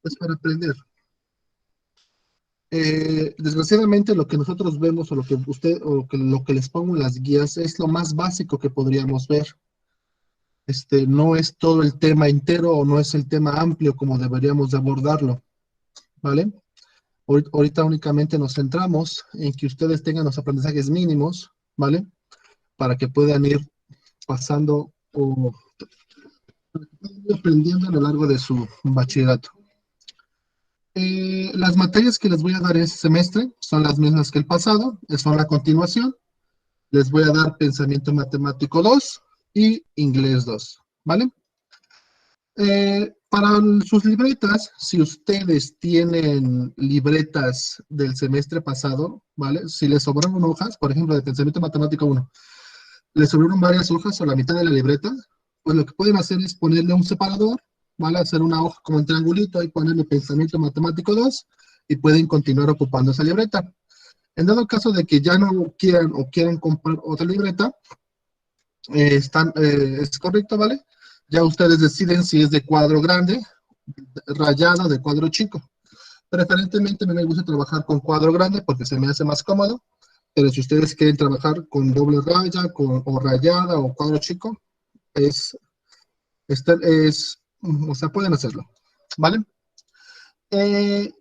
Es para aprender. Desgraciadamente lo que nosotros vemos o lo que usted o lo que les pongo en las guías es lo más básico que podríamos ver. No es todo el tema entero o no es el tema amplio como deberíamos de abordarlo, ¿vale? Ahorita únicamente nos centramos en que ustedes tengan los aprendizajes mínimos, ¿vale? Para que puedan ir pasando o ir aprendiendo a lo largo de su bachillerato. Las materias que les voy a dar este semestre son las mismas que el pasado, son la continuación. Les voy a dar Pensamiento Matemático 2 y Inglés 2, ¿vale? Para sus libretas, si ustedes tienen libretas del semestre pasado, ¿vale? Si les sobraron hojas, por ejemplo, de Pensamiento Matemático 1, les sobraron varias hojas o la mitad de la libreta, pues lo que pueden hacer es ponerle un separador, ¿vale? Hacer una hoja como un triangulito y ponerle Pensamiento Matemático 2 y pueden continuar ocupando esa libreta. En dado caso de que ya no quieran o quieran comprar otra libreta, es correcto, ¿vale? Ya ustedes deciden si es de cuadro grande, rayado, de cuadro chico. Preferentemente me gusta trabajar con cuadro grande porque se me hace más cómodo, pero si ustedes quieren trabajar con doble raya, o rayada o cuadro chico, es, o sea, pueden hacerlo, ¿vale?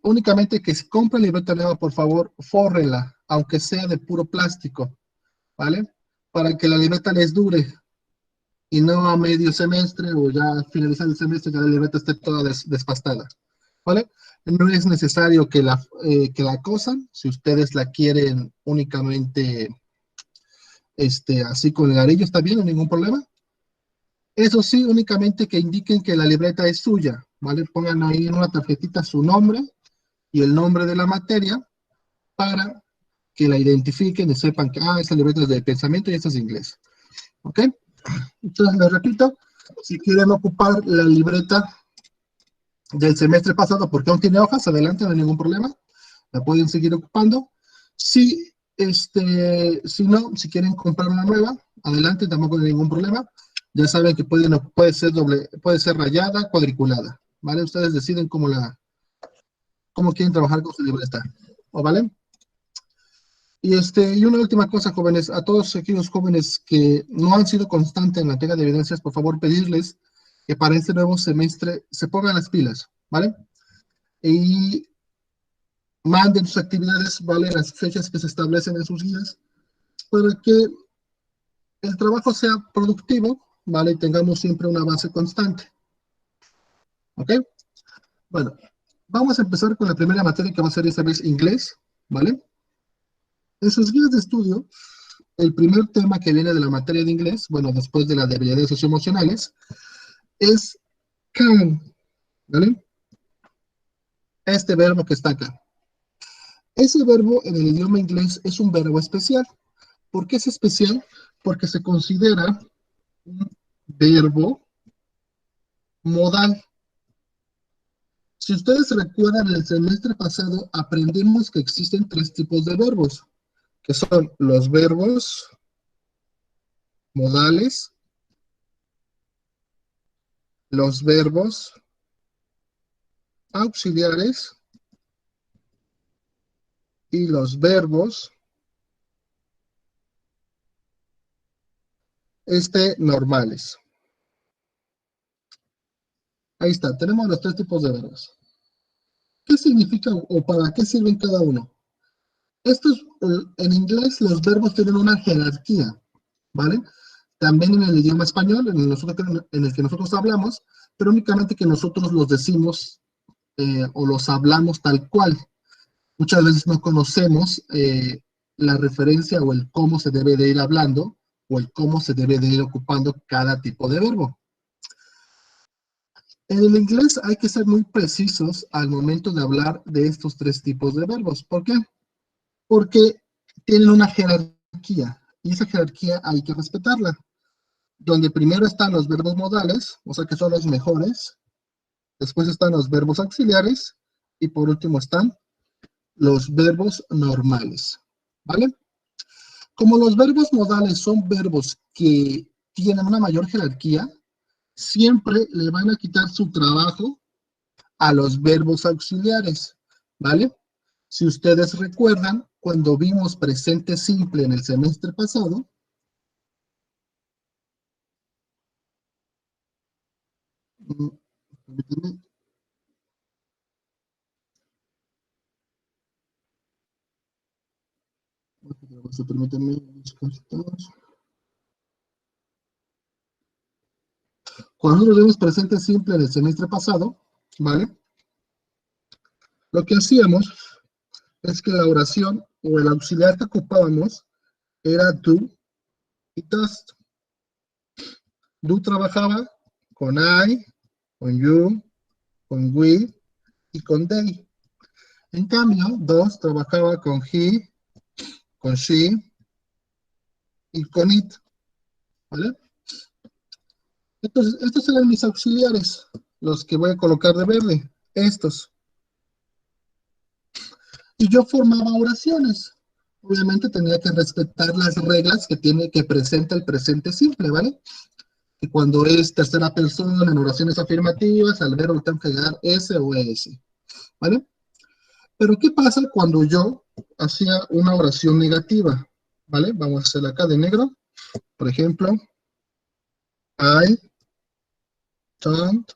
Únicamente que si compran libreta nueva, por favor, fórrela, aunque sea de puro plástico, ¿vale? Para que la libreta les dure y no a medio semestre o ya finalizando el semestre ya la libreta esté toda despastada, ¿vale? No es necesario que la cosan, si ustedes la quieren únicamente así con el arillo, está bien, no hay ningún problema. Eso sí, únicamente que indiquen que la libreta es suya, ¿vale? Pongan ahí en una tarjetita su nombre y el nombre de la materia para que la identifiquen y sepan que, esta libreta es de pensamiento y esta es de inglés, ¿ok? Entonces, les repito, si quieren ocupar la libreta del semestre pasado porque aún tiene hojas, adelante, no hay ningún problema, la pueden seguir ocupando. Si, si no, si quieren comprar una nueva, adelante, tampoco hay ningún problema. Ya saben que puede ser puede ser rayada, cuadriculada, ¿vale? Ustedes deciden cómo quieren trabajar con su libreta, ¿o vale? Y una última cosa, jóvenes, a todos aquellos jóvenes que no han sido constantes en la entrega de evidencias, por favor, pedirles que para este nuevo semestre se pongan las pilas, ¿vale? Y manden sus actividades, ¿vale? Las fechas que se establecen en sus guías, para que el trabajo sea productivo, ¿vale? Y tengamos siempre una base constante, ¿ok? Bueno, vamos a empezar con la primera materia que va a ser esta vez inglés, ¿vale? En sus guías de estudio, el primer tema que viene de la materia de inglés, bueno, después de la de habilidades socioemocionales, es can, ¿vale? Este verbo que está acá. Ese verbo en el idioma inglés es un verbo especial. ¿Por qué es especial? Porque se considera un verbo modal. Si ustedes recuerdan, el semestre pasado aprendimos que existen tres tipos de verbos, que son los verbos modales, los verbos auxiliares y los verbos normales. Ahí está, tenemos los tres tipos de verbos. ¿Qué significa o para qué sirven cada uno? Estos, en inglés, los verbos tienen una jerarquía, ¿vale? También en el idioma español, en el que nosotros hablamos, pero únicamente que nosotros los decimos o los hablamos tal cual. Muchas veces no conocemos la referencia o el cómo se debe de ir hablando o el cómo se debe de ir ocupando cada tipo de verbo. En el inglés hay que ser muy precisos al momento de hablar de estos tres tipos de verbos. ¿Por qué? Porque tienen una jerarquía y esa jerarquía hay que respetarla. Donde primero están los verbos modales, o sea que son los mejores, después están los verbos auxiliares y por último están los verbos normales, ¿vale? Como los verbos modales son verbos que tienen una mayor jerarquía, siempre le van a quitar su trabajo a los verbos auxiliares, ¿vale? Si ustedes recuerdan, cuando vimos presente simple en el semestre pasado, permítanme, permítanme cuando nosotros vimos presente simple en el semestre pasado, ¿vale? Lo que hacíamos es que la oración o el auxiliar que ocupábamos era do y does. Do trabajaba con I, con you, con we y con they. En cambio, does trabajaba con he, con she y con it, ¿vale? Entonces, estos eran mis auxiliares, los que voy a colocar de verde, estos. Y yo formaba oraciones. Obviamente tenía que respetar las reglas que presenta el presente simple, ¿vale? Y cuando es tercera persona en oraciones afirmativas, al verbo tengo que agregar S o ES, ¿vale? Pero ¿qué pasa cuando yo hacía una oración negativa? ¿Vale? Vamos a hacerla acá de negro. Por ejemplo, I don't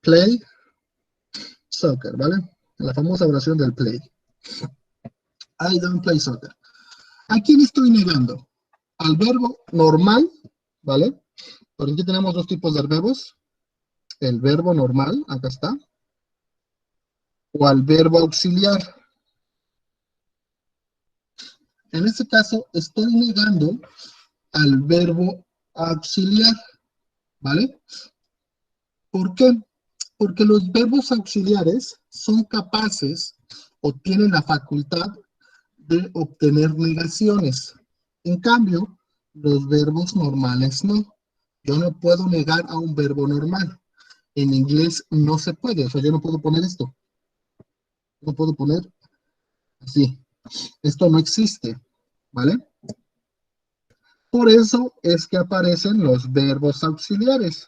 play soccer, ¿vale? La famosa oración del play. I don't play soccer. ¿A quién estoy negando? Al verbo normal, ¿vale? Porque aquí tenemos dos tipos de verbos. El verbo normal, acá está, o al verbo auxiliar. En este caso, estoy negando al verbo auxiliar, ¿vale? ¿Por qué? Porque los verbos auxiliares son capaces o tienen la facultad de obtener negaciones. En cambio, los verbos normales no. Yo no puedo negar a un verbo normal. En inglés no se puede, o sea, yo no puedo poner esto. No puedo poner así. Esto no existe, ¿vale? Por eso es que aparecen los verbos auxiliares,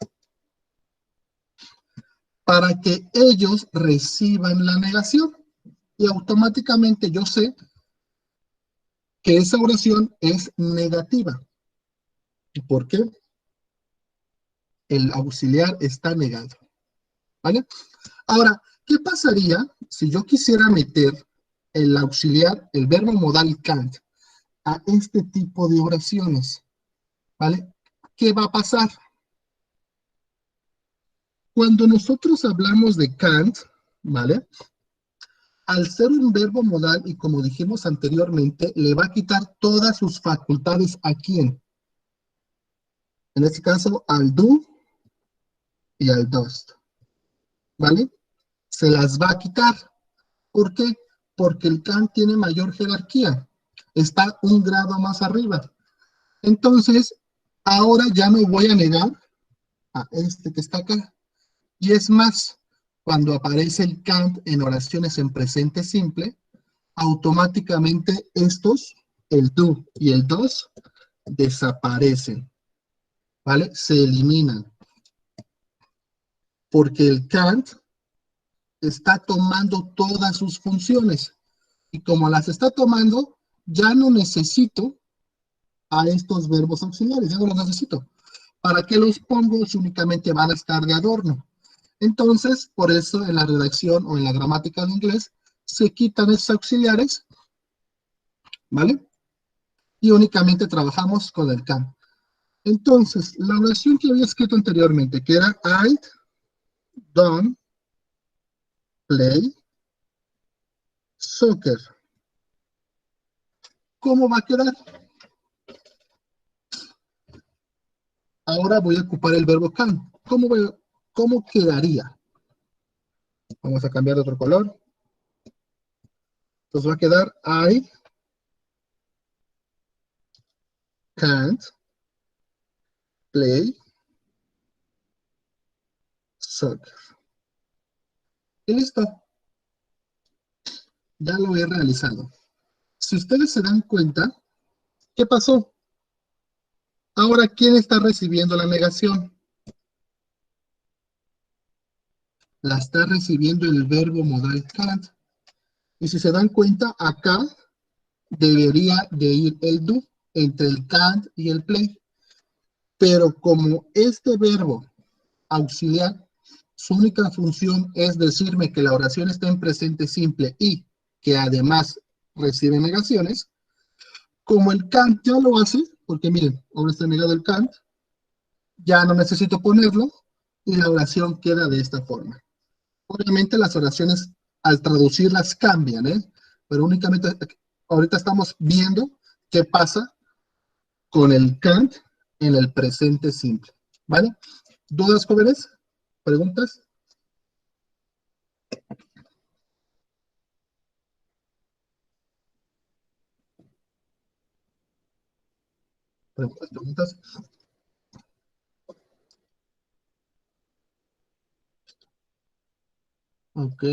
para que ellos reciban la negación. Y automáticamente yo sé que esa oración es negativa. ¿Por qué? El auxiliar está negado, ¿vale? Ahora, ¿qué pasaría si yo quisiera meter el auxiliar, el verbo modal can't, a este tipo de oraciones? ¿Vale? ¿Qué va a pasar? Cuando nosotros hablamos de can't, ¿vale? Al ser un verbo modal, y como dijimos anteriormente, le va a quitar todas sus facultades a quién. En este caso, al do y al does, ¿vale? Se las va a quitar. ¿Por qué? Porque el can tiene mayor jerarquía. Está un grado más arriba. Entonces, ahora ya me voy a negar a este que está acá. Y es más, cuando aparece el can't en oraciones en presente simple, automáticamente estos, el do y el does, desaparecen, ¿vale? Se eliminan. Porque el can't está tomando todas sus funciones. Y como las está tomando, ya no necesito a estos verbos auxiliares, ya no los necesito. ¿Para qué los pongo si únicamente van a estar de adorno? Entonces, por eso en la redacción o en la gramática de inglés se quitan esos auxiliares, ¿vale? Y únicamente trabajamos con el can. Entonces, la oración que había escrito anteriormente, que era I don't play soccer. ¿Cómo va a quedar? Ahora voy a ocupar el verbo can. ¿Cómo quedaría? Vamos a cambiar de otro color. Entonces va a quedar I can't play soccer. Y listo. Ya lo he realizado. Si ustedes se dan cuenta, ¿qué pasó? Ahora, ¿quién está recibiendo la negación? la está recibiendo el verbo modal can't. Y si se dan cuenta, acá debería de ir el do entre el can't y el play. Pero como este verbo auxiliar, su única función es decirme que la oración está en presente simple y que además recibe negaciones, como el can't ya lo hace, porque miren, ahora está negado el can't, ya no necesito ponerlo y la oración queda de esta forma. Obviamente las oraciones al traducirlas cambian, ¿eh? Pero únicamente ahorita estamos viendo qué pasa con el can't en el presente simple, ¿vale? ¿Dudas, jóvenes? ¿Preguntas? ¿Preguntas? ¿Preguntas? Ok,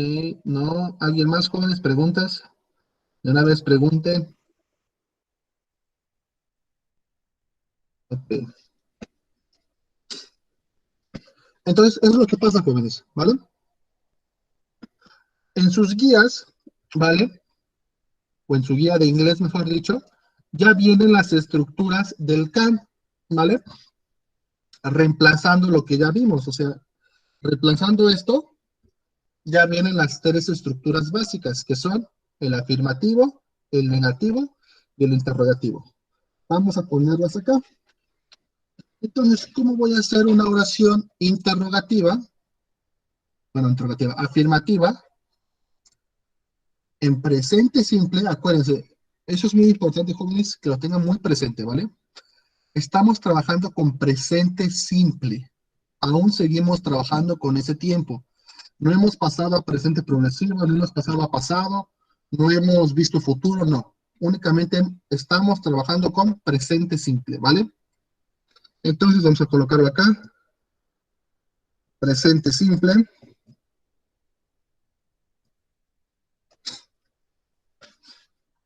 no. ¿Alguien más, jóvenes? ¿Preguntas? De una vez pregunte. Ok. Entonces, eso es lo que pasa, jóvenes, ¿vale? En sus guías, ¿vale? O en su guía de inglés, mejor dicho, ya vienen las estructuras del can, ¿vale? Reemplazando lo que ya vimos, o sea, reemplazando esto, ya vienen las tres estructuras básicas, que son el afirmativo, el negativo y el interrogativo. Vamos a ponerlas acá. Entonces, ¿cómo voy a hacer una oración interrogativa? Bueno, interrogativa, afirmativa, en presente simple, acuérdense, eso es muy importante, jóvenes, que lo tengan muy presente, ¿vale? Estamos trabajando con presente simple. Aún seguimos trabajando con ese tiempo. No hemos pasado a presente progresivo, no hemos pasado a pasado, no hemos visto futuro, no. Únicamente estamos trabajando con presente simple, ¿vale? Entonces vamos a colocarlo acá. Presente simple.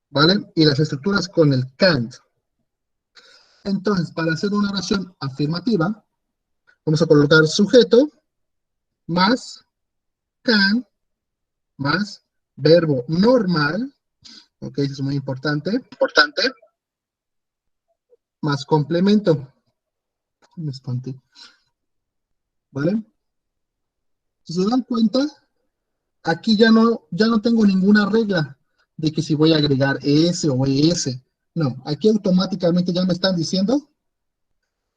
¿Vale? Y las estructuras con el can't. Entonces, para hacer una oración afirmativa, vamos a colocar sujeto más can más verbo normal, ok, eso es muy importante, más complemento. Me espanté, ¿vale? Si se dan cuenta, aquí ya no tengo ninguna regla de que si voy a agregar ese o ese. No, aquí automáticamente ya me están diciendo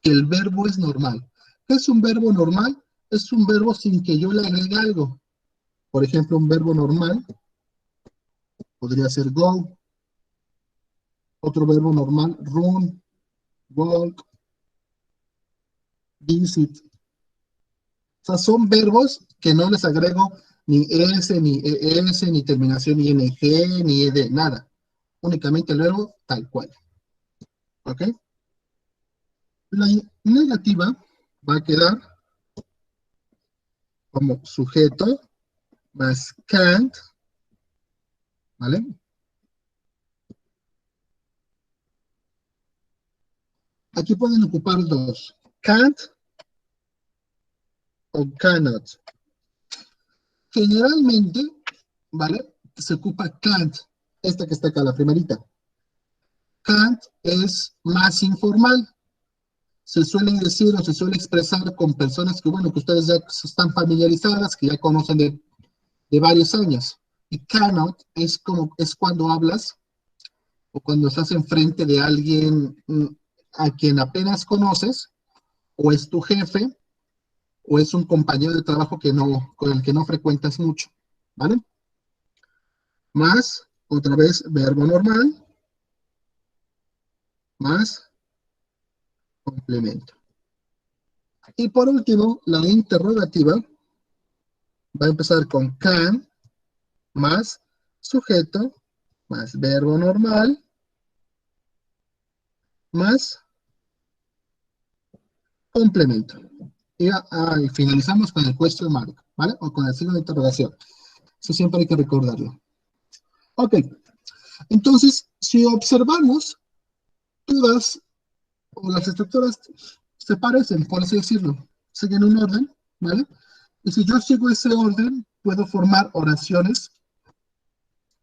que el verbo es normal. ¿Qué es un verbo normal? Es un verbo sin que yo le agregue algo. Por ejemplo, un verbo normal podría ser go, otro verbo normal, run, walk, visit. O sea, son verbos que no les agrego ni S, ni ES, ni terminación ing, ni ed, nada. Únicamente el verbo tal cual. ¿Ok? La negativa va a quedar como sujeto más can't, ¿vale? Aquí pueden ocupar dos, can't o cannot. Generalmente, ¿vale? Se ocupa can't, esta que está acá, la primerita. Can't es más informal. Se suele decir o se suele expresar con personas que, bueno, que ustedes ya están familiarizadas, que ya conocen de varios años. Y cannot es cuando hablas o cuando estás enfrente de alguien a quien apenas conoces, o es tu jefe, o es un compañero de trabajo con el que no frecuentas mucho, ¿vale? Más, otra vez, verbo normal, más complemento. Y por último, la interrogativa va a empezar con can, más sujeto, más verbo normal, más complemento. Y finalizamos con el question mark, ¿vale? O con el signo de interrogación. Eso siempre hay que recordarlo. Ok, entonces, si observamos, todas o las estructuras se parecen, por así decirlo, siguen un orden, ¿vale? Y si yo sigo ese orden, puedo formar oraciones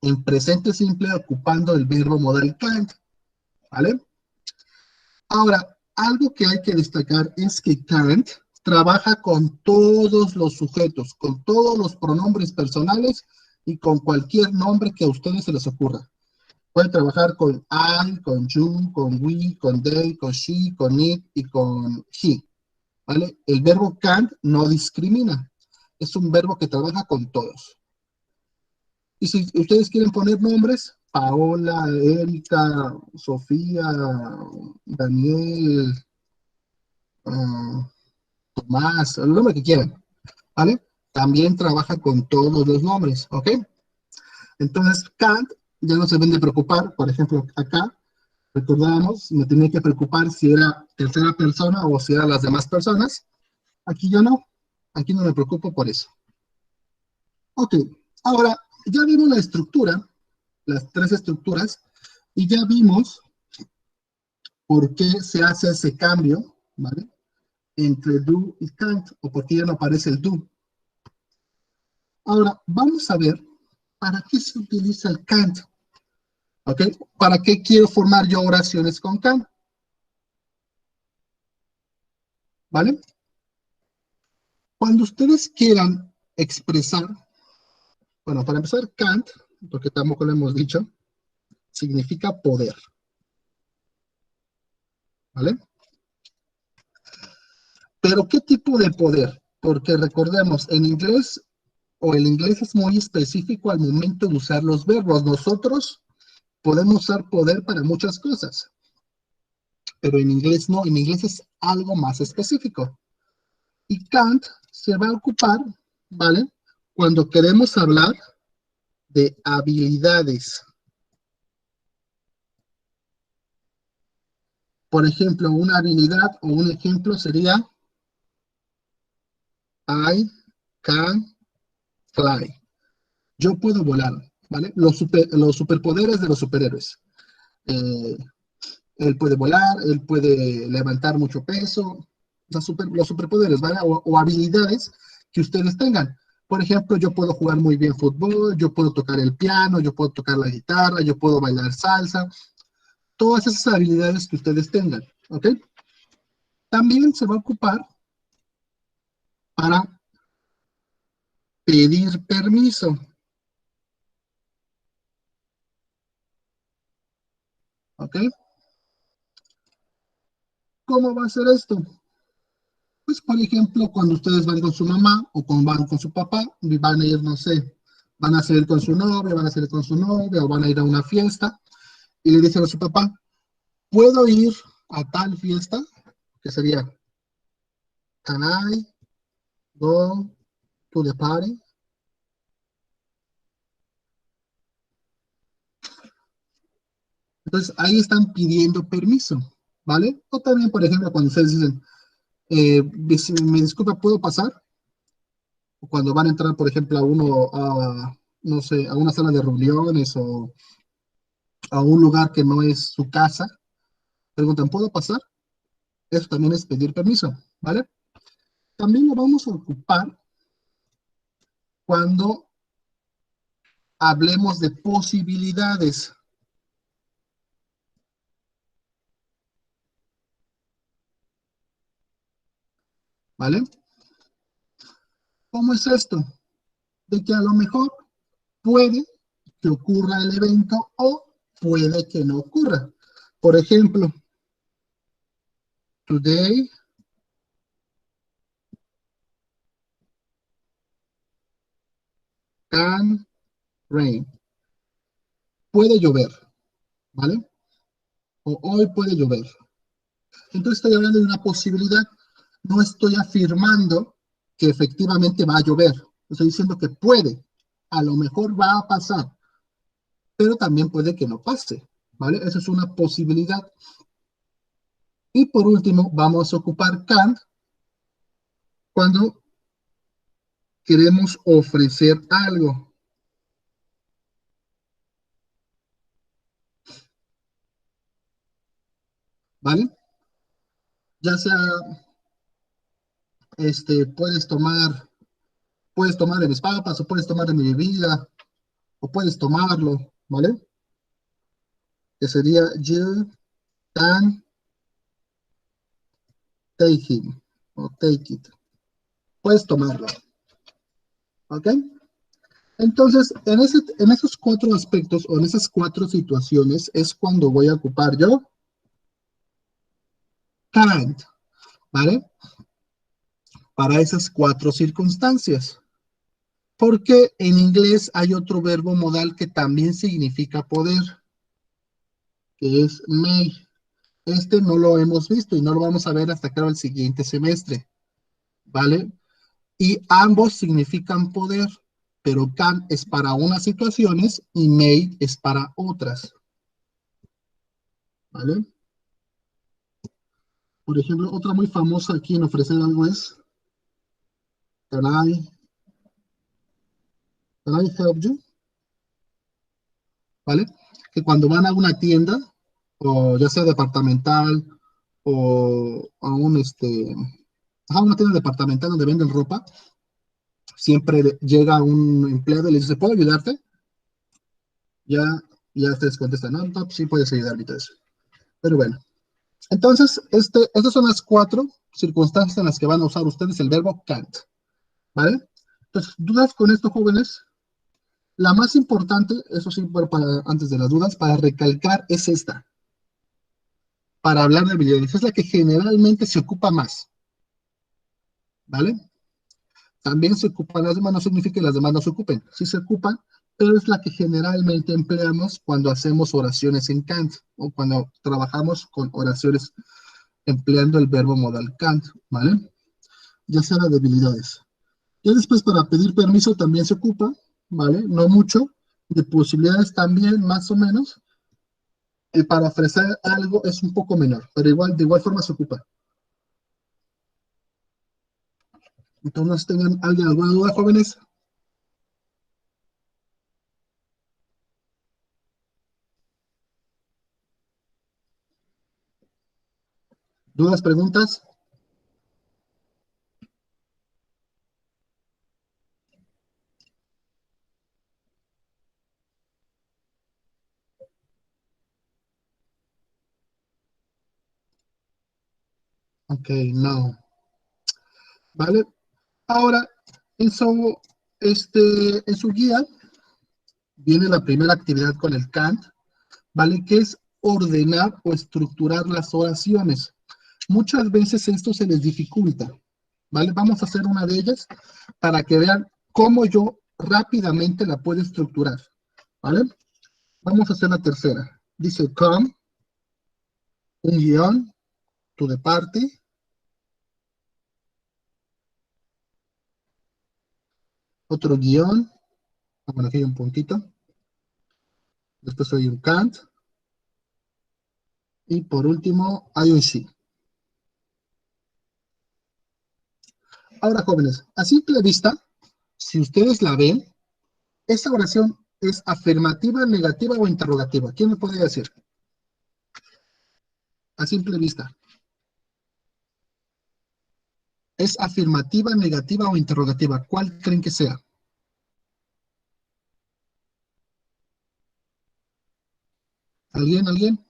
en presente simple ocupando el verbo modal can't, ¿vale? Ahora, algo que hay que destacar es que can't trabaja con todos los sujetos, con todos los pronombres personales y con cualquier nombre que a ustedes se les ocurra. Pueden trabajar con I, con you, con we, con they, con she, con it y con he, ¿vale? El verbo can't no discrimina, es un verbo que trabaja con todos. Y si ustedes quieren poner nombres, Paola, Erika, Sofía, Daniel, uh, Tomás, el nombre que quieran, ¿vale? También trabaja con todos los nombres, ¿ok? Entonces, can't ya no se deben de preocupar, por ejemplo, acá, recordábamos, me tenía que preocupar si era tercera persona o si eran las demás personas. Aquí yo no, aquí no me preocupo por eso. Ok, ahora ya vimos la estructura, las tres estructuras, y ya vimos por qué se hace ese cambio, ¿vale? Entre do y can't, o por qué ya no aparece el do. Ahora, vamos a ver para qué se utiliza el can't, ¿ok? ¿Para qué quiero formar yo oraciones con can't? ¿Vale? Cuando ustedes quieran expresar, bueno, para empezar, can't, porque tampoco lo hemos dicho, significa poder, ¿vale? Pero ¿qué tipo de poder? Porque recordemos, en inglés o el inglés es muy específico al momento de usar los verbos. Nosotros podemos usar poder para muchas cosas, pero en inglés no, en inglés es algo más específico. Y can't se va a ocupar, ¿vale? Cuando queremos hablar de habilidades. Por ejemplo, una habilidad o un ejemplo sería I can fly. Yo puedo volar, ¿vale? Los superpoderes de los superhéroes. Eh, Él puede volar, él puede levantar mucho peso, los superpoderes, ¿vale? O habilidades que ustedes tengan. Por ejemplo, yo puedo jugar muy bien fútbol, yo puedo tocar el piano, yo puedo tocar la guitarra, yo puedo bailar salsa, todas esas habilidades que ustedes tengan, ¿ok? También se va a ocupar para pedir permiso, ¿ok? ¿Cómo va a ser esto? Pues, por ejemplo, cuando ustedes van con su mamá o cuando van con su papá, y van a ir, no sé, van a salir con su novia, van a salir con su novia o van a ir a una fiesta y le dicen a su papá, ¿puedo ir a tal fiesta? Que sería, can I go to the party? Entonces, ahí están pidiendo permiso, ¿vale? O también, por ejemplo, cuando ustedes dicen, me disculpa, ¿puedo pasar? O cuando van a entrar, por ejemplo, no sé, a una sala de reuniones o a un lugar que no es su casa, preguntan, ¿puedo pasar? Eso también es pedir permiso, ¿vale? También lo vamos a ocupar cuando hablemos de posibilidades, ¿vale? ¿Cómo es esto? De que a lo mejor puede que ocurra el evento o puede que no ocurra. Por ejemplo, today can rain. Puede llover, ¿vale? O hoy puede llover. Entonces estoy hablando de una posibilidad. No estoy afirmando que efectivamente va a llover. Estoy diciendo que puede. A lo mejor va a pasar, pero también puede que no pase, ¿vale? Esa es una posibilidad. Y por último, vamos a ocupar can cuando queremos ofrecer algo, ¿vale? Ya sea, puedes tomar, puedes tomar de mis papas, o puedes tomar de mi bebida, o puedes tomarlo, ¿vale? Que sería you can take him, o take it. Puedes tomarlo, ¿ok? Entonces, en esos cuatro aspectos, o en esas cuatro situaciones, es cuando voy a ocupar yo can't, ¿vale? Para esas cuatro circunstancias. Porque en inglés hay otro verbo modal que también significa poder, que es may. Este no lo hemos visto y no lo vamos a ver hasta creo el siguiente semestre, ¿vale? Y ambos significan poder, pero can es para unas situaciones y may es para otras, ¿vale? Por ejemplo, otra muy famosa aquí en ofrecer algo es can I help you? ¿Vale? Que cuando van a una tienda, o ya sea departamental, o a una tienda departamental donde venden ropa, siempre llega un empleado y le dice, ¿puedo ayudarte? Ya, ya ustedes contestan, no, no, sí puedes ayudarme y todo eso. Pero bueno, entonces, estas son las cuatro circunstancias en las que van a usar ustedes el verbo can't, ¿vale? Entonces, ¿dudas con esto, jóvenes? La más importante, eso sí, antes de las dudas, para recalcar es esta, para hablar de habilidades, es la que generalmente se ocupa más, ¿vale? También se ocupan las demás, no significa que las demás no se ocupen, sí se ocupan, pero es la que generalmente empleamos cuando hacemos oraciones en Kant, o cuando trabajamos con oraciones empleando el verbo modal can't, ¿vale? Ya sea de habilidades. Ya después para pedir permiso también se ocupa, ¿vale? No mucho, de posibilidades también, más o menos, y para ofrecer algo es un poco menor, pero igual, de igual forma se ocupa. Entonces, ¿tengan alguien alguna duda, jóvenes? ¿Dudas, preguntas? Ok, no. ¿Vale? Ahora, en su, en su guía viene la primera actividad con el Kant, ¿vale? Que es ordenar o estructurar las oraciones. Muchas veces esto se les dificulta, ¿vale? Vamos a hacer una de ellas para que vean cómo yo rápidamente la puedo estructurar, ¿vale? Vamos a hacer la tercera. Dice come, un guión, to the party, otro guión, bueno, aquí hay un puntito, después hay un can't, y por último hay un she. Ahora, jóvenes, a simple vista, si ustedes la ven, esta oración es afirmativa, negativa o interrogativa. ¿Quién me puede decir? A simple vista. ¿Es afirmativa, negativa o interrogativa? ¿Cuál creen que sea? ¿Alguien? ¿Alguien?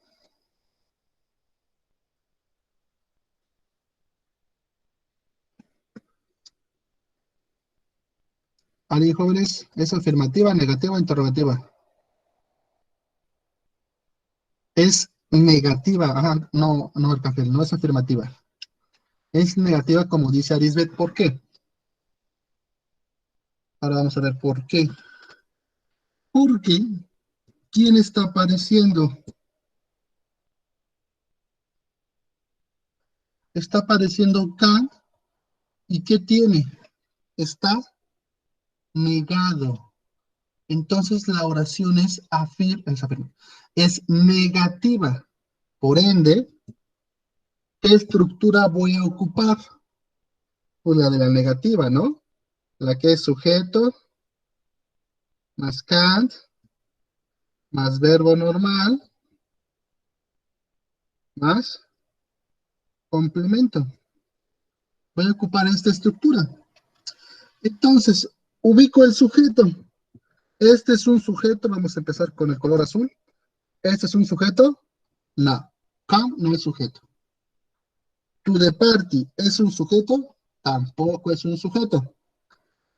¿Alguien, jóvenes? ¿Es afirmativa, negativa o interrogativa? Es negativa. Ajá, no, no, Arcángel, no es afirmativa. Es negativa, como dice Arisbet. ¿Por qué? Ahora vamos a ver por qué. Porque, ¿quién está apareciendo? Está apareciendo Kant. ¿Y qué tiene? Está negado. Entonces la oración es negativa. Por ende, ¿qué estructura voy a ocupar? Pues la de la negativa, ¿no? La que es sujeto, más can't, más verbo normal, más complemento. Voy a ocupar esta estructura. Entonces, Ubico el sujeto. Este es un sujeto, vamos a empezar con el color azul. Este es un sujeto, no. Come no es sujeto. To the party es un sujeto, tampoco es un sujeto.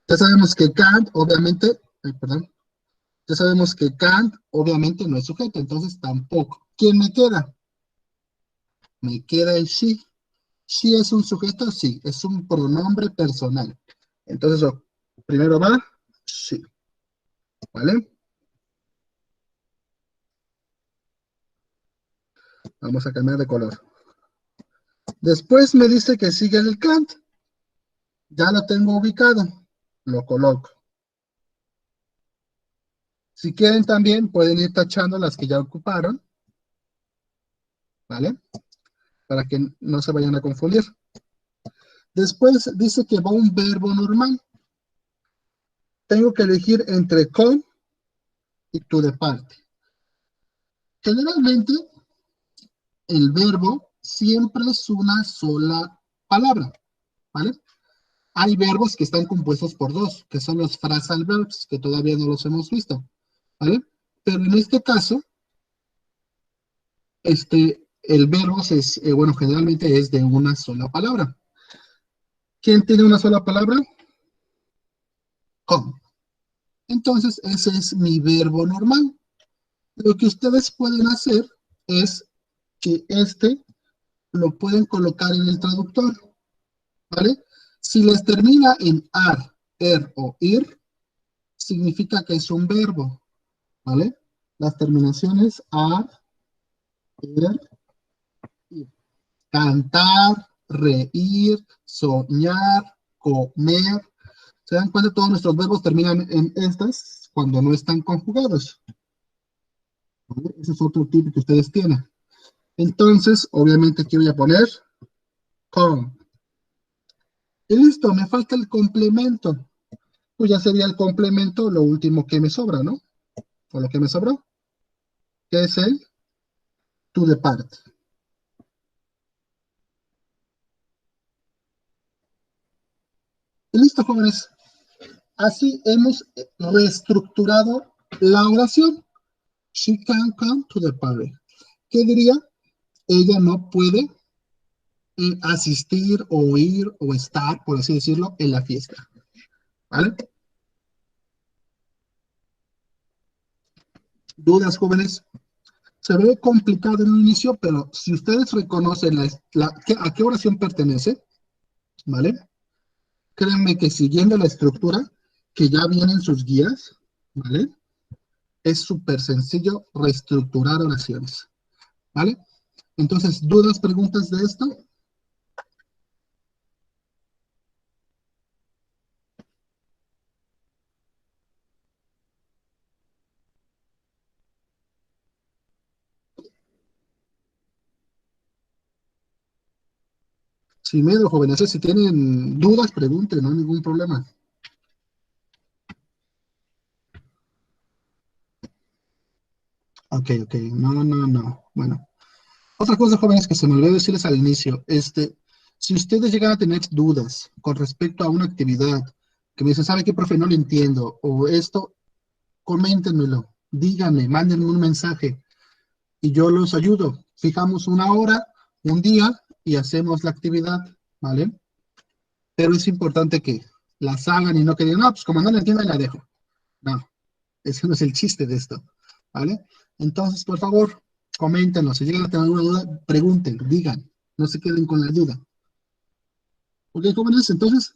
Ya sabemos que can't, obviamente, perdón, ya sabemos que can't, obviamente, no es sujeto, entonces tampoco. ¿Quién me queda? Me queda el she. She es un sujeto, sí, es un pronombre personal. Entonces, primero va she, ¿vale? Vamos a cambiar de color. Después me dice que sigue el can't. Ya lo tengo ubicado. Lo coloco. Si quieren también pueden ir tachando las que ya ocuparon, ¿vale? Para que no se vayan a confundir. Después dice que va un verbo normal. Tengo que elegir entre con y to the party. Generalmente, el verbo siempre es una sola palabra, ¿vale? Hay verbos que están compuestos por dos, que son los phrasal verbs, que todavía no los hemos visto, ¿vale? Pero en este caso, el verbo bueno, generalmente es de una sola palabra. ¿Quién tiene una sola palabra? Con. Entonces, ese es mi verbo normal. Lo que ustedes pueden hacer es que lo pueden colocar en el traductor, ¿vale? Si les termina en ar, o ir, significa que es un verbo, ¿vale? Las terminaciones ar, ir, cantar, reír, soñar, comer. ¿Se dan cuenta? Todos nuestros verbos terminan en estas cuando no están conjugados, ¿vale? Ese es otro tip que ustedes tienen. Entonces, obviamente aquí voy a poner con. Y listo, me falta el complemento. Pues ya sería el complemento lo último que me sobra, ¿no? O lo que me sobró, que es el to the part. Y listo, jóvenes. Así hemos reestructurado la oración. She can come to the party. ¿Qué diría? Ella no puede asistir o ir o estar, por así decirlo, en la fiesta. ¿Vale? ¿Dudas, jóvenes? Se ve complicado en un inicio, pero si ustedes reconocen a qué oración pertenece, ¿vale? Créanme que siguiendo la estructura que ya viene en sus guías, ¿vale? Es súper sencillo reestructurar oraciones, ¿vale? Entonces, ¿dudas, preguntas de esto? Sin miedo, jóvenes, si tienen dudas, pregunten, no hay ningún problema. Ok, ok, no. Bueno, otra cosa, jóvenes, que se me olvidó decirles al inicio, si ustedes llegan a tener dudas con respecto a una actividad, que me dicen, ¿sabe qué, profe? No lo entiendo, o esto, coméntenmelo, díganme, mándenme un mensaje, y yo los ayudo. Fijamos una hora, un día, y hacemos la actividad, ¿vale? Pero es importante que las hagan y no que digan, no, pues como no la entiendo, la dejo. No, ese no es el chiste de esto, ¿vale? Entonces, por favor, coméntenlo. Si llegan a tener alguna duda, pregunten, digan, no se queden con la duda. Ok, jóvenes, entonces,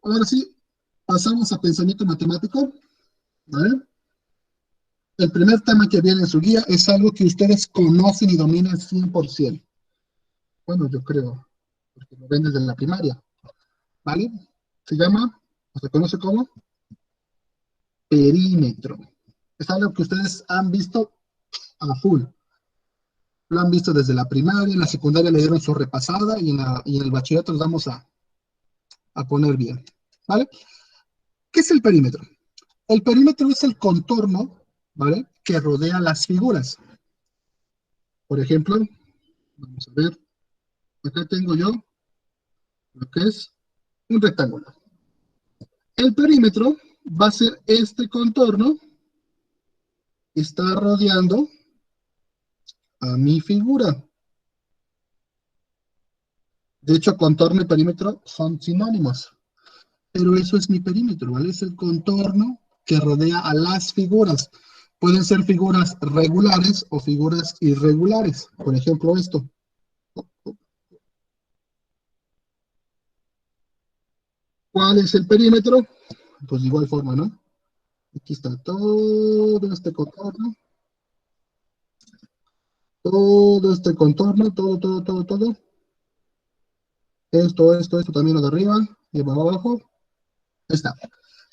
ahora sí, pasamos a pensamiento matemático, ¿vale? El primer tema que viene en su guía es algo que ustedes conocen y dominan 100%. Bueno, yo creo, porque lo ven desde la primaria, ¿vale? Se llama, o se conoce como perímetro. Es algo que ustedes han visto a full. Lo han visto desde la primaria, en la secundaria le dieron su repasada y en el bachillerato los vamos a poner bien, ¿vale? ¿Qué es el perímetro? El perímetro es el contorno, ¿vale? Que rodea las figuras. Por ejemplo, vamos a ver, acá tengo yo lo que es un rectángulo. El perímetro, va a ser este contorno, está rodeando a mi figura. De hecho, contorno y perímetro son sinónimos, pero eso es mi perímetro, ¿vale? Es el contorno que rodea a las figuras. Pueden ser figuras regulares o figuras irregulares. Por ejemplo, esto. ¿Cuál es el perímetro? Pues de igual forma, ¿no? Aquí está todo este contorno. Todo este contorno, todo. Esto también lo de arriba y para abajo. Ahí está.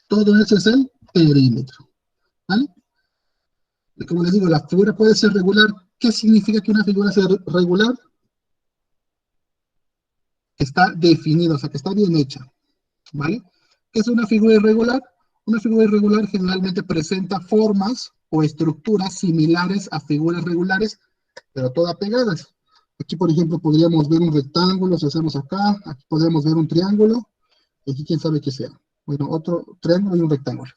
Todo eso es el perímetro, ¿vale? Y como les digo, la figura puede ser regular. ¿Qué significa que una figura sea regular? Que está definida, o sea, que está bien hecha, ¿vale? ¿Qué es una figura irregular? Una figura irregular generalmente presenta formas o estructuras similares a figuras regulares, pero todas pegadas. Aquí, por ejemplo, podríamos ver un rectángulo, si hacemos acá, aquí podríamos ver un triángulo, y aquí quién sabe qué sea. Bueno, otro triángulo y un rectángulo,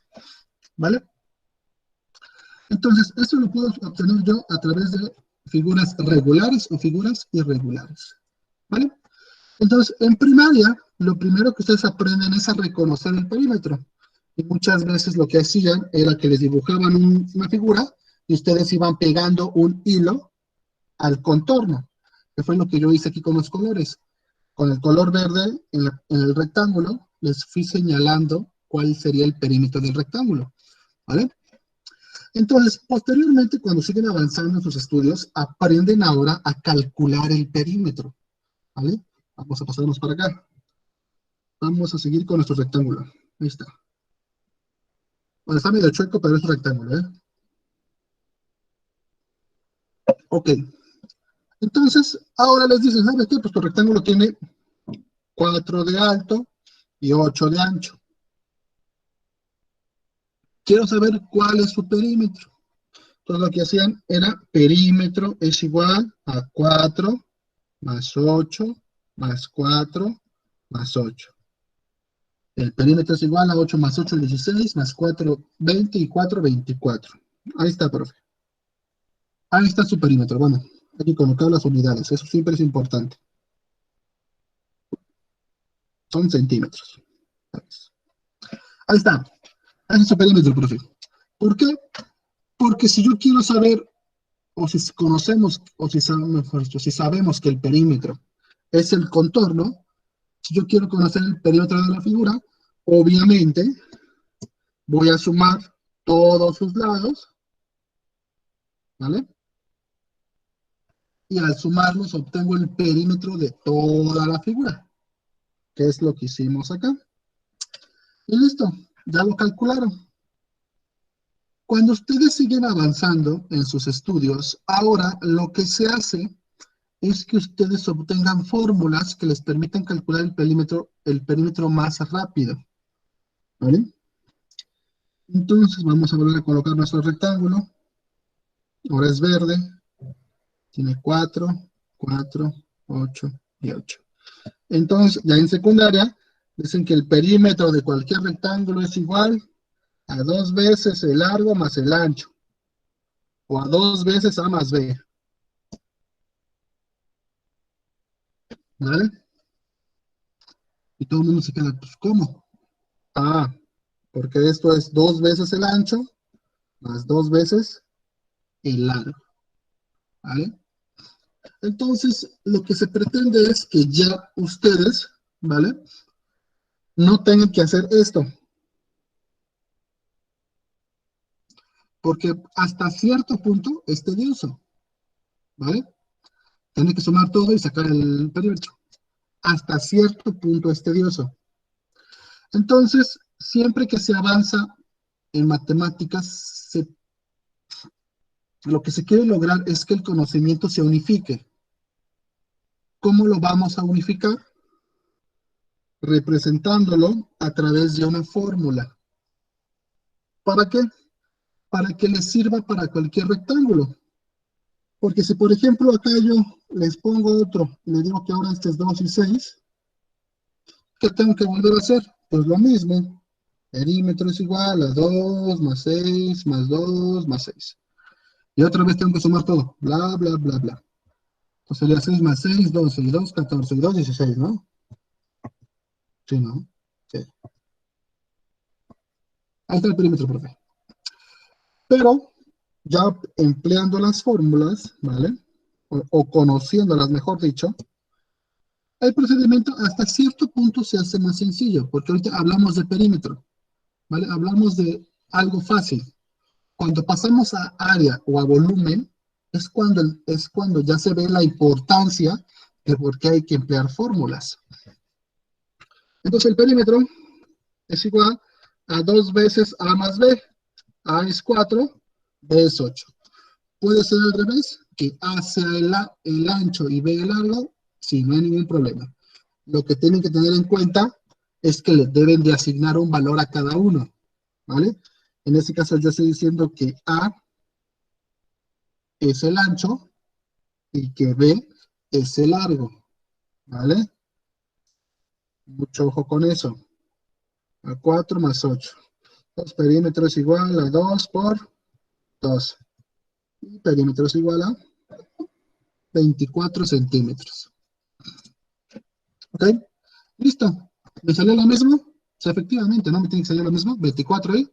¿vale? Entonces, esto lo puedo obtener yo a través de figuras regulares o figuras irregulares, ¿vale? Entonces, en primaria, lo primero que ustedes aprenden es a reconocer el perímetro. Y muchas veces lo que hacían era que les dibujaban una figura y ustedes iban pegando un hilo al contorno, que fue lo que yo hice aquí con los colores. Con el color verde en el rectángulo, les fui señalando cuál sería el perímetro del rectángulo, ¿vale? Entonces, posteriormente, cuando siguen avanzando en sus estudios, aprenden ahora a calcular el perímetro, ¿vale? Vamos a pasarnos para acá. Vamos a seguir con nuestro rectángulo. Ahí está. Bueno, está medio chueco, pero es un rectángulo, ¿eh? Ok. Entonces, ahora les dicen, ¿sabes qué? Pues tu rectángulo tiene 4 de alto y 8 de ancho. Quiero saber cuál es su perímetro. Entonces, lo que hacían era perímetro es igual a 4 más 8 más 4 más 8. El perímetro es igual a 8 más 8, 16, más 4, 20 y 4, 24. Ahí está, profe. Ahí está su perímetro. Bueno, hay que colocar las unidades. Eso siempre es importante. Son centímetros. Ahí está. Ese es su perímetro, profe. ¿Por qué? Porque si yo quiero saber, o si conocemos, o si sabemos, mejor dicho, si sabemos que el perímetro es el contorno, si yo quiero conocer el perímetro de la figura, obviamente voy a sumar todos sus lados, ¿vale? Y al sumarlos obtengo el perímetro de toda la figura, que es lo que hicimos acá. Y listo, ya lo calcularon. Cuando ustedes siguen avanzando en sus estudios, ahora lo que se hace es que ustedes obtengan fórmulas que les permitan calcular el perímetro más rápido, ¿vale? Entonces vamos a volver a colocar nuestro rectángulo. Ahora es verde. Tiene 4, 4, 8 y 8. Entonces, ya en secundaria, dicen que el perímetro de cualquier rectángulo es igual a 2 veces el largo más el ancho, o a 2 veces A más B, ¿vale? Y todo el mundo se queda, pues, ¿cómo? Ah, porque esto es 2 veces el ancho más 2 veces el largo, ¿vale? Entonces, lo que se pretende es que ya ustedes, ¿vale? No tengan que hacer esto, porque hasta cierto punto es tedioso, ¿vale? Tienen que sumar todo y sacar el perímetro. Hasta cierto punto es tedioso. Entonces, siempre que se avanza en matemáticas, lo que se quiere lograr es que el conocimiento se unifique. ¿Cómo lo vamos a unificar? Representándolo a través de una fórmula. ¿Para qué? Para que les sirva para cualquier rectángulo. Porque si, por ejemplo, acá yo les pongo otro, y les digo que ahora este es 2 y 6, ¿qué tengo que volver a hacer? Pues lo mismo. Perímetro es igual a 2 más 6 más 2 más 6. Y otra vez tengo que sumar todo. Bla, bla, bla, bla. Entonces sería 6 más 6, 12 y 2, 14 y 2, 16, ¿no? Sí, ¿no? Sí. Ahí está el perímetro, profe. Pero ya empleando las fórmulas, ¿vale? O conociéndolas, mejor dicho, el procedimiento hasta cierto punto se hace más sencillo, porque ahorita hablamos de perímetro, ¿vale? Hablamos de algo fácil. Cuando pasamos a área o a volumen, es cuando ya se ve la importancia de por qué hay que emplear fórmulas. Entonces el perímetro es igual a 2 veces A más B. A es 4, B es 8. Puede ser al revés, que A sea el ancho y B el largo, sí, no hay ningún problema. Lo que tienen que tener en cuenta es que le deben de asignar un valor a cada uno, ¿vale? En este caso yo estoy diciendo que A es el ancho y que B es el largo, ¿vale? Mucho ojo con eso. A 4 más 8. Entonces, perímetro es igual a 2 por 2. Y perímetro es igual a 24 centímetros. ¿Ok? Listo. ¿Me salió lo mismo? O sea, efectivamente, ¿no? Me tiene que salir lo mismo. 24 y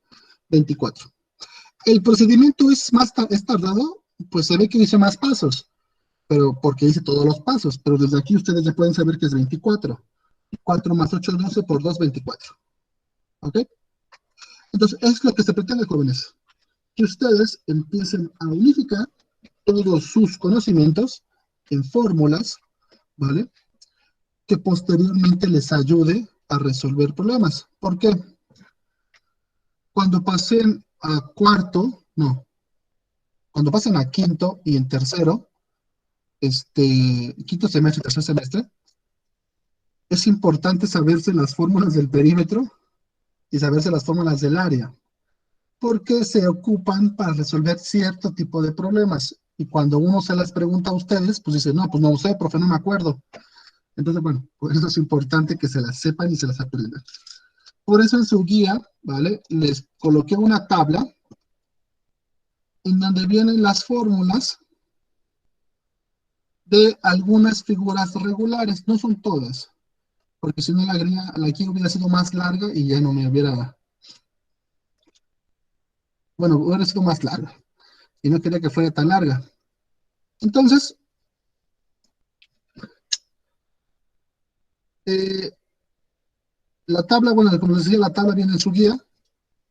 24. El procedimiento es tardado, pues se ve que dice más pasos, pero porque dice todos los pasos, pero desde aquí ustedes ya pueden saber que es 24. 4 más 8, 12 por 2, 24. ¿Ok? Entonces, es lo que se pretende, jóvenes, que ustedes empiecen a unificar todos sus conocimientos en fórmulas, ¿vale? Que posteriormente les ayude a resolver problemas. ¿Por qué? Cuando pasen a cuarto, no, cuando pasen a quinto y en tercero, quinto semestre, tercer semestre, es importante saberse las fórmulas del perímetro y saberse las fórmulas del área, porque se ocupan para resolver cierto tipo de problemas. Y cuando uno se las pregunta a ustedes, pues dice, no, pues no sé, profe, no me acuerdo. Entonces, bueno, por eso es importante que se las sepan y se las aprendan. Por eso en su guía, ¿vale? Les coloqué una tabla en donde vienen las fórmulas de algunas figuras regulares, no son todas, porque si no la guía hubiera sido más larga y ya no me hubiera, bueno, hubiera sido más larga y no quería que fuera tan larga. Entonces, eh, la tabla, bueno, como les decía, la tabla viene en su guía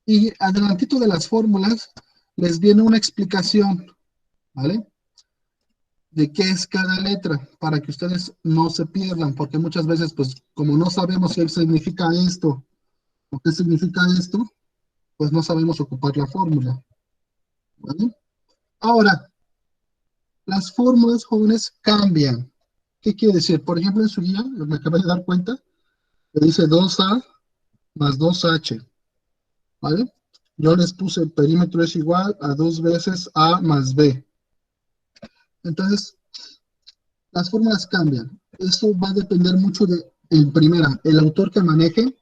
y adelantito de las fórmulas les viene una explicación, ¿vale? De qué es cada letra, para que ustedes no se pierdan, porque muchas veces, pues, como no sabemos qué significa esto o qué significa esto, pues no sabemos ocupar la fórmula, ¿vale? Ahora, las fórmulas jóvenes cambian. ¿Qué quiere decir? Por ejemplo, en su guía, me acabé de dar cuenta, que dice 2A más 2H, ¿vale? Yo les puse el perímetro es igual a 2 veces A más B. Entonces, las fórmulas cambian. Eso va a depender mucho de, en primera, el autor que maneje,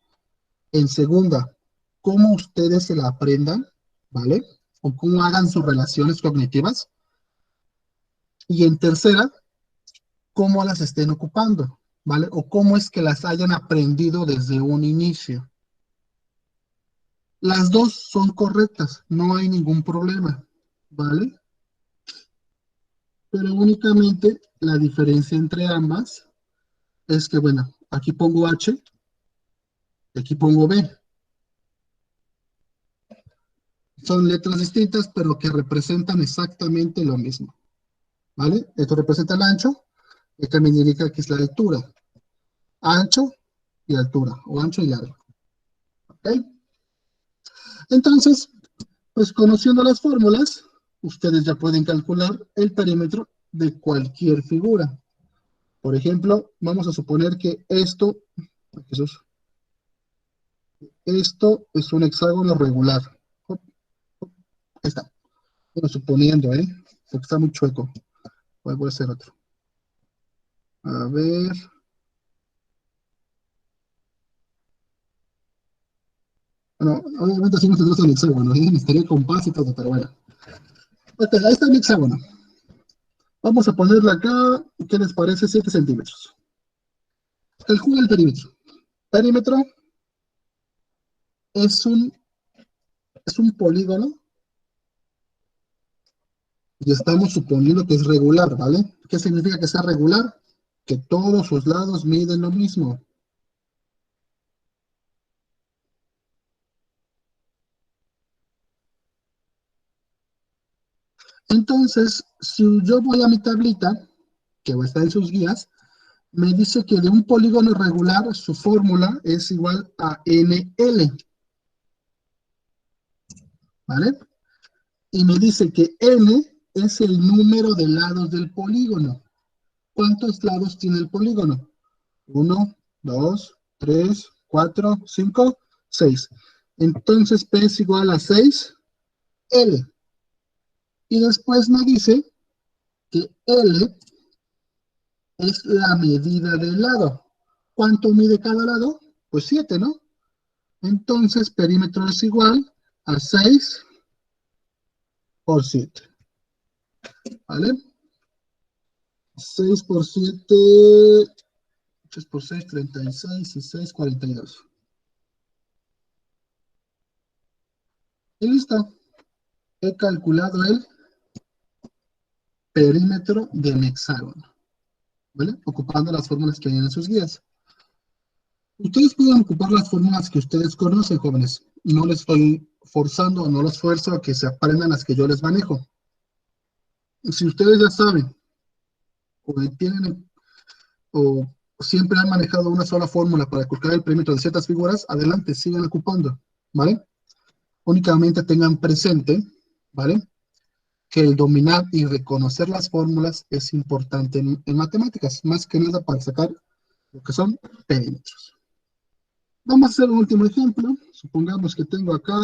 en segunda, cómo ustedes se la aprendan, ¿vale? O cómo hagan sus relaciones cognitivas. Y en tercera, cómo las estén ocupando, ¿vale? O cómo es que las hayan aprendido desde un inicio. Las dos son correctas, no hay ningún problema, ¿vale? Pero únicamente la diferencia entre ambas es que, bueno, aquí pongo H y aquí pongo B. Son letras distintas, pero que representan exactamente lo mismo, ¿vale? Esto representa el ancho, y también indica que es la altura. Ancho y altura, o ancho y largo, ¿ok? Entonces, pues conociendo las fórmulas, ustedes ya pueden calcular el perímetro de cualquier figura. Por ejemplo, vamos a suponer que esto es un hexágono regular. Ahí está. Bueno, suponiendo, porque está muy chueco. Voy a hacer otro. A ver, Bueno, obviamente así no tendrás el hexágono, necesitaría compás y todo, pero bueno. Ok, ahí está el hexágono. Vamos a ponerle acá, ¿qué les parece? 7 centímetros. Calcula el perímetro. Perímetro es un polígono y estamos suponiendo que es regular, ¿vale? ¿Qué significa que sea regular? Que todos sus lados miden lo mismo. Entonces, si yo voy a mi tablita, que va a estar en sus guías, me dice que de un polígono regular su fórmula es igual a NL, ¿vale? Y me dice que N es el número de lados del polígono. ¿Cuántos lados tiene el polígono? 1, 2, 3, 4, 5, 6. Entonces P es igual a 6, L. Y después me dice que L es la medida del lado. ¿Cuánto mide cada lado? Pues 7, ¿no? Entonces perímetro es igual a 6 por 7, ¿vale? 6 por 7, 3 por 6, 36 y 6, 42. Y listo. He calculado el perímetro del hexágono, ¿vale? Ocupando las fórmulas que hay en sus guías. Ustedes pueden ocupar las fórmulas que ustedes conocen, jóvenes. No les estoy forzando, no los fuerzo a que se aprendan las que yo les manejo. Si ustedes ya saben, o tienen, o siempre han manejado una sola fórmula para calcular el perímetro de ciertas figuras, adelante, sigan ocupando, ¿vale? Únicamente tengan presente, ¿vale? Que el dominar y reconocer las fórmulas es importante en matemáticas, más que nada para sacar lo que son perímetros. Vamos a hacer un último ejemplo. Supongamos que tengo acá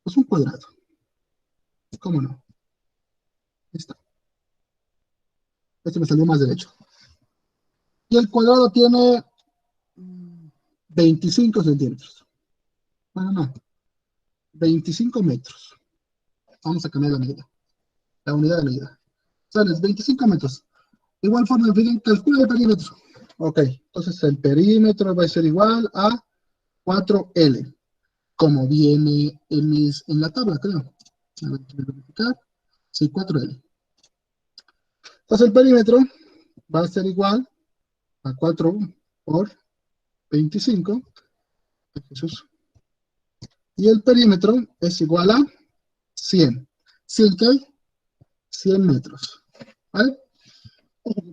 pues un cuadrado. ¿Cómo no? Ahí está. Este me salió más derecho. Y el cuadrado tiene 25 centímetros. Bueno, no. 25 metros. Vamos a cambiar la medida. La unidad de medida. Sales 25 metros. Igual forma, calcula el perímetro. Ok, entonces el perímetro va a ser igual a 4L, como viene en la tabla, creo. A ver, voy a verificar. Sí, 4L. Entonces el perímetro va a ser igual a 4 por 25. Jesús. Y el perímetro es igual a 100. ¿100 qué? 100 metros. ¿Vale?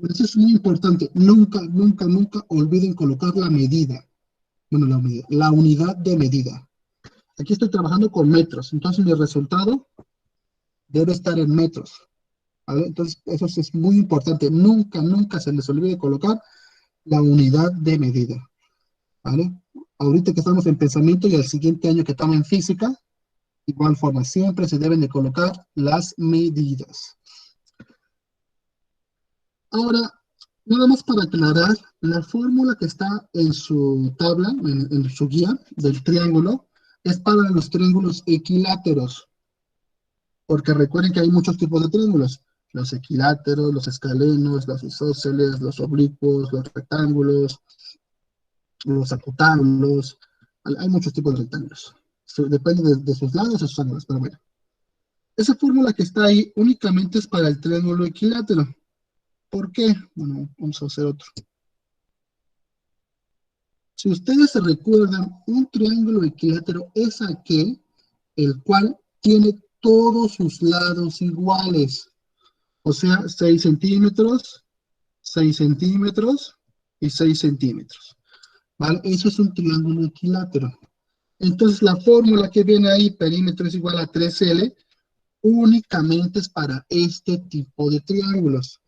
Eso es muy importante. Nunca, nunca, nunca olviden colocar la medida. Bueno, la unidad de medida. Aquí estoy trabajando con metros, entonces mi resultado debe estar en metros, ¿vale? Entonces, eso es muy importante. Nunca, nunca se les olvide colocar la unidad de medida, ¿vale? Ahorita que estamos en pensamiento y el siguiente año que estamos en física, igual forma, siempre se deben de colocar las medidas. Ahora, nada más para aclarar, la fórmula que está en su tabla, en su guía del triángulo, es para los triángulos equiláteros, porque recuerden que hay muchos tipos de triángulos, los equiláteros, los escalenos, los isósceles, los oblicuos, los rectángulos, los acutalos, hay muchos tipos de rectángulos. Depende de sus lados y sus ángulos, pero bueno. Esa fórmula que está ahí únicamente es para el triángulo equilátero. ¿Por qué? Bueno, vamos a hacer otro. Si ustedes se recuerdan, un triángulo equilátero es aquel el cual tiene todos sus lados iguales. O sea, 6 centímetros, 6 centímetros y 6 centímetros. ¿Vale? Eso es un triángulo equilátero. Entonces, la fórmula que viene ahí, perímetro es igual a 3L, únicamente es para este tipo de triángulos.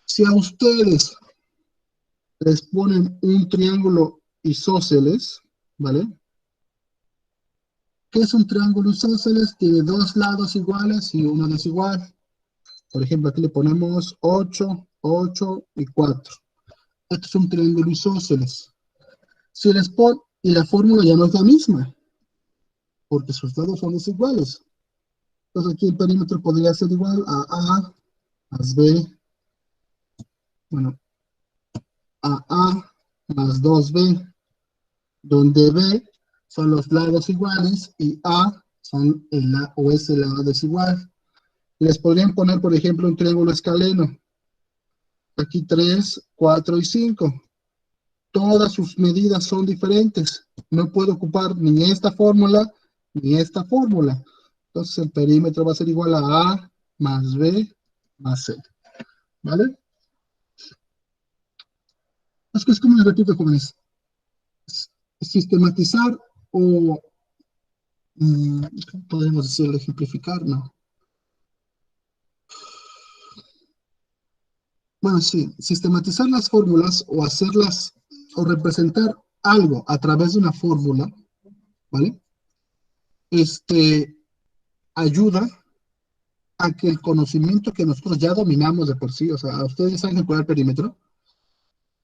Si a ustedes les ponen un triángulo isósceles, ¿vale? ¿Qué es un triángulo isósceles? Tiene dos lados iguales y uno desigual. Por ejemplo, aquí le ponemos 8, 8 y 4. Esto es un triángulo isósceles. Si les ponen, y la fórmula ya no es la misma. porque sus lados son desiguales. Entonces aquí el perímetro podría ser igual a A más B, bueno, a A más 2B, donde B son los lados iguales y A son o es el lado desigual. Les podrían poner, por ejemplo, un triángulo escaleno. Aquí 3, 4 y 5. Todas sus medidas son diferentes. No puedo ocupar ni esta fórmula ni esta fórmula. Entonces el perímetro va a ser igual a A más B más C. ¿Vale? Es como les repito, jóvenes. Sistematizar o, ¿cómo podemos decirlo? Ejemplificar, ¿no? Bueno, sí, sistematizar las fórmulas o hacerlas o representar algo a través de una fórmula, ¿vale? Este ayuda a que el conocimiento que nosotros ya dominamos de por sí, o sea, ustedes saben calcular el perímetro,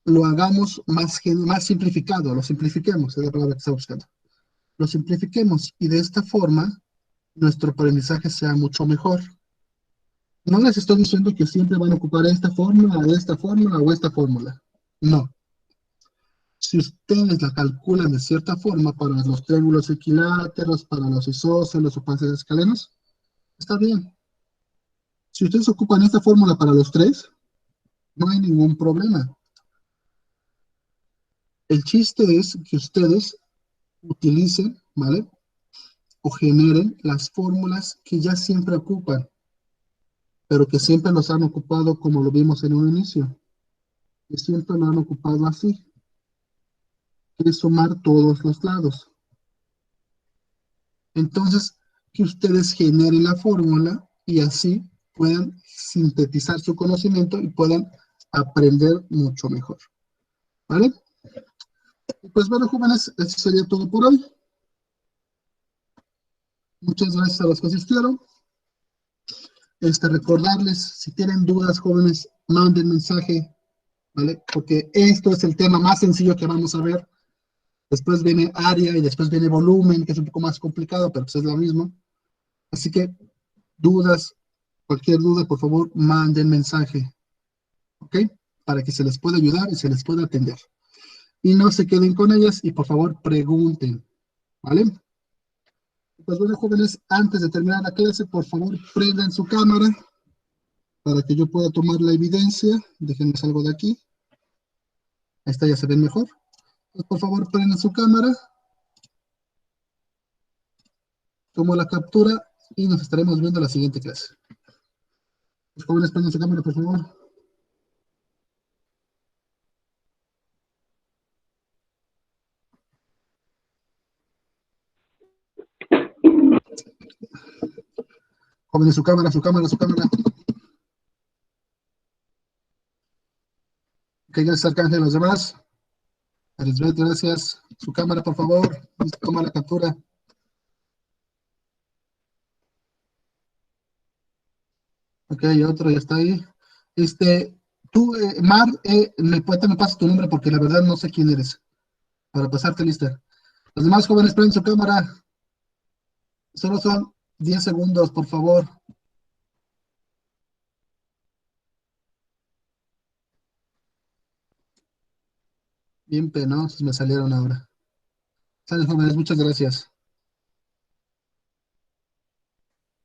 lo hagamos más simplificado, lo simplifiquemos, es la palabra que está buscando. Lo simplifiquemos y de esta forma nuestro aprendizaje sea mucho mejor. No les estoy diciendo que siempre van a ocupar esta fórmula o esta fórmula. No. Si ustedes la calculan de cierta forma para los triángulos equiláteros, para los isósceles o para los escalenos, está bien. Si ustedes ocupan esta fórmula para los tres, no hay ningún problema. El chiste es que ustedes utilicen, ¿vale? O generen las fórmulas que ya siempre ocupan, pero que siempre los han ocupado como lo vimos en un inicio, que siempre lo han ocupado así, que es sumar todos los lados. Entonces, que ustedes generen la fórmula y así puedan sintetizar su conocimiento y puedan aprender mucho mejor. ¿Vale? Y pues bueno, jóvenes, eso sería todo por hoy. Muchas gracias a los que asistieron. Recordarles, si tienen dudas, jóvenes, manden mensaje, ¿vale? Porque esto es el tema más sencillo que vamos a ver. Después viene área y después viene volumen, que es un poco más complicado, pero pues es lo mismo. Así que dudas, cualquier duda, por favor, manden mensaje, ¿ok? Para que se les pueda ayudar y se les pueda atender. Y no se queden con ellas y por favor pregunten, ¿vale? Pues bueno, jóvenes, antes de terminar la clase, por favor, prendan su cámara para que yo pueda tomar la evidencia. Déjenme salgo de aquí. Ahí está, ya se ven mejor. Entonces, por favor, prendan su cámara, tomo la captura y nos estaremos viendo en la siguiente clase. Los jóvenes, prendan su cámara, por favor. Jóvenes, su cámara, su cámara, su cámara. Ok, gracias, Arcángel, los demás. Arisbet, gracias. Su cámara, por favor. Toma la captura. Ok, otro ya está ahí. Tú, Mar, me pasas tu nombre porque la verdad no sé quién eres, para pasarte lista. Los demás jóvenes, prenden su cámara. Solo son 10 segundos, por favor. Bien penosos me salieron ahora. Salen jóvenes, muchas gracias.